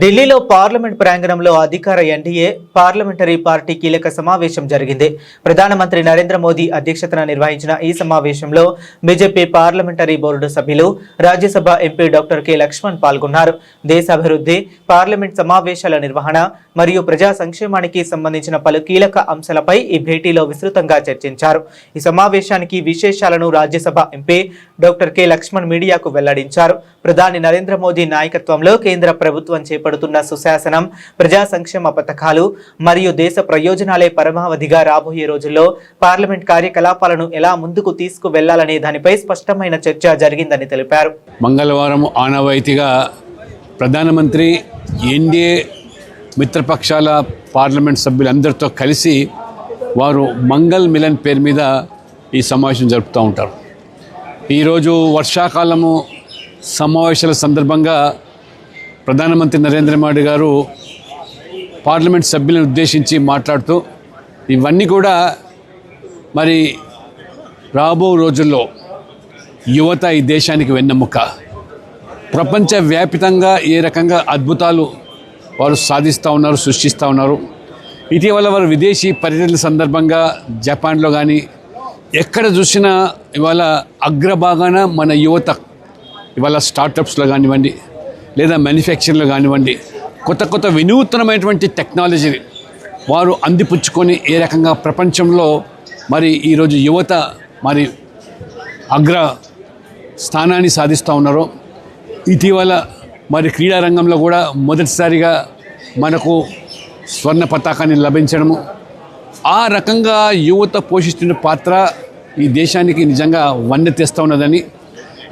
ఢిల్లీలో పార్లమెంట్ ప్రాంగణంలో అధికార ఎన్డీఏ పార్లమెంటరీ పార్టీ కీలక సమావేశం జరిగింది. ప్రధానమంత్రి నరేంద్ర మోదీ అధ్యక్షతన నిర్వహించిన ఈ సమావేశంలో బీజేపీ పార్లమెంటరీ బోర్డు సభ్యులు, Rajya Sabha MP doctor K Laxman పాల్గొన్నారు. దేశ అభివృద్ధి, పార్లమెంట్ సమావేశాల నిర్వహణ మరియు ప్రజా సంక్షేమానికి సంబంధించిన పలు కీలక అంశాలపై ఈ భేటీలో విస్తృతంగా చర్చించారు. ఈ సమావేశానికి విశేషాలను Rajya Sabha MP doctor K Laxman మీడియాకు వెల్లడించారు. ప్రధాని నరేంద్ర మోదీ నాయకత్వంలో కేంద్ర ప్రభుత్వం చేపడుతున్న సుశాసనం, ప్రజా సంక్షేమ పథకాలు మరియు దేశ ప్రయోజనాలే పరమావధిగా రాబోయే రోజుల్లో పార్లమెంట్ కార్యకలాపాలను ఎలా ముందుకు తీసుకువెళ్లాలనే దానిపై స్పష్టమైన చర్చ జరిగిందని తెలిపారు. మంగళవారం ఆనవాయితీగా ప్రధానమంత్రి ఎన్డీఏ మిత్రపక్షాల పార్లమెంట్ సభ్యులందరితో కలిసి వారు మంగళ్ మిలన్ పేరు మీద ఈ సమావేశం జరుపుతూ ఉంటారు. ఈరోజు వర్షాకాలము సమావేశాల సందర్భంగా ప్రధానమంత్రి నరేంద్ర మోడీ గారు పార్లమెంట్ సభ్యులను ఉద్దేశించి మాట్లాడుతూ ఇవన్నీ కూడా మరి రాబో రోజుల్లో యువత ఈ దేశానికి వెన్నెముక, ప్రపంచవ్యాప్తంగా ఏ రకంగా అద్భుతాలు వారు సాధిస్తూ ఉన్నారు, సృష్టిస్తూ ఉన్నారు. ఇటీవల వారు విదేశీ పర్యటనల సందర్భంగా జపాన్లో కానీ ఎక్కడ చూసినా ఇవాళ అగ్రభాగాన మన యువత ఇవాళ స్టార్టప్స్లో కానివ్వండి లేదా మ్యానుఫ్యాక్చరింగ్లో కానివ్వండి కొత్త కొత్త వినూత్నమైనటువంటి టెక్నాలజీని వారు అందిపుచ్చుకొని ఏ రకంగా ప్రపంచంలో మరి ఈరోజు యువత మరి అగ్ర స్థానాన్ని సాధిస్తూ ఉన్నారో, ఇటీవల మరి క్రీడారంగంలో కూడా మొదటిసారిగా మనకు స్వర్ణ పతాకాన్ని లభించడము, ఆ రకంగా యువత పోషిస్తున్న పాత్ర ఈ దేశానికి నిజంగా వన్నె తెస్తూ ఉన్నదని,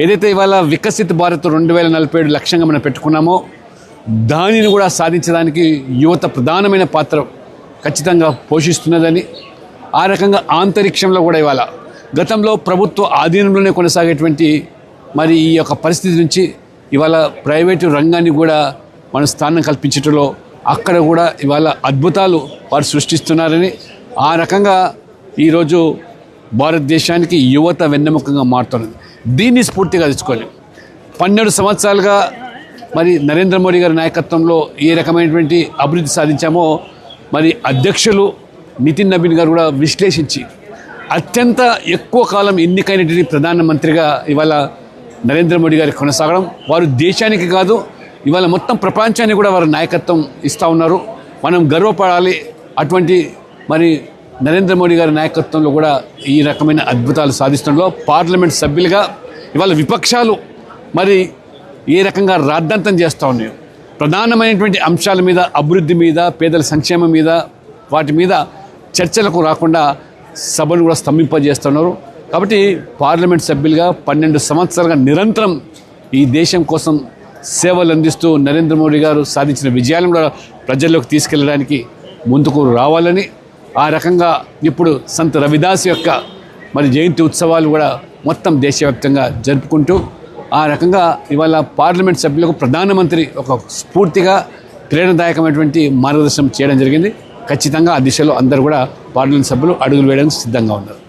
ఏదైతే ఇవాళ వికసిత్ భారత్ 2047 లక్ష్యంగా మనం పెట్టుకున్నామో దానిని కూడా సాధించడానికి యువత ప్రధానమైన పాత్ర ఖచ్చితంగా పోషిస్తున్నదని, ఆ రకంగా అంతరిక్షంలో కూడా ఇవాళ గతంలో ప్రభుత్వ ఆధీనంలోనే కొనసాగేటువంటి మరి ఈ యొక్క పరిస్థితి నుంచి ఇవాళ ప్రైవేటు రంగాన్ని కూడా మన స్థానం కల్పించటంలో అక్కడ కూడా ఇవాళ అద్భుతాలు వారు సృష్టిస్తున్నారని, ఆ రకంగా ఈరోజు భారతదేశానికి యువత వెన్నెముకగా మారుతున్నది. దీన్ని స్ఫూర్తిగా తెచ్చుకొని 12 సంవత్సరాలుగా మరి నరేంద్ర మోడీ గారి నాయకత్వంలో ఏ రకమైనటువంటి అభివృద్ధి సాధించామో మరి అధ్యక్షులు నితిన్ నబీన్ గారు కూడా విశ్లేషించి అత్యంత ఎక్కువ కాలం ఎన్నికైనటువంటి ప్రధానమంత్రిగా ఇవాళ నరేంద్ర మోడీ గారికి కొనసాగడం, వారు దేశానికి కాదు ఇవాళ మొత్తం ప్రపంచానికి కూడా వారు నాయకత్వం ఇస్తూ ఉన్నారు. మనం గర్వపడాలి. అటువంటి మరి నరేంద్ర మోడీ గారి నాయకత్వంలో కూడా ఈ రకమైన అద్భుతాలు సాధిస్తుండలో పార్లమెంట్ సభ్యులుగా ఇవాళ విపక్షాలు మరి ఏ రకంగా రాద్ధాంతం చేస్తూ ఉన్నాయో, ప్రధానమైనటువంటి అంశాల మీద, అభివృద్ధి మీద, పేదల సంక్షేమం మీద, వాటి మీద చర్చలకు రాకుండా సభను కూడా స్తంభింపజేస్తున్నారు. కాబట్టి పార్లమెంట్ సభ్యులుగా 12 సంవత్సరాలుగా నిరంతరం ఈ దేశం కోసం సేవలు అందిస్తూ నరేంద్ర మోడీ గారు సాధించిన విజయాలను కూడా ప్రజల్లోకి తీసుకెళ్ళడానికి ముందుకు రావాలని, ఆ రకంగా ఇప్పుడు సంత్ రవిదాస్ యొక్క మరి జయంతి ఉత్సవాలు కూడా మొత్తం దేశవ్యాప్తంగా జరుపుకుంటూ ఆ రకంగా ఇవాళ పార్లమెంట్ సభ్యులకు ప్రధానమంత్రి ఒక స్ఫూర్తిగా ప్రేరణాదాయకమైనటువంటి మార్గదర్శనం చేయడం జరిగింది. ఖచ్చితంగా ఆ దిశలో అందరూ కూడా పార్లమెంట్ సభ్యులు అడుగులు వేయడానికి సిద్ధంగా ఉన్నారు.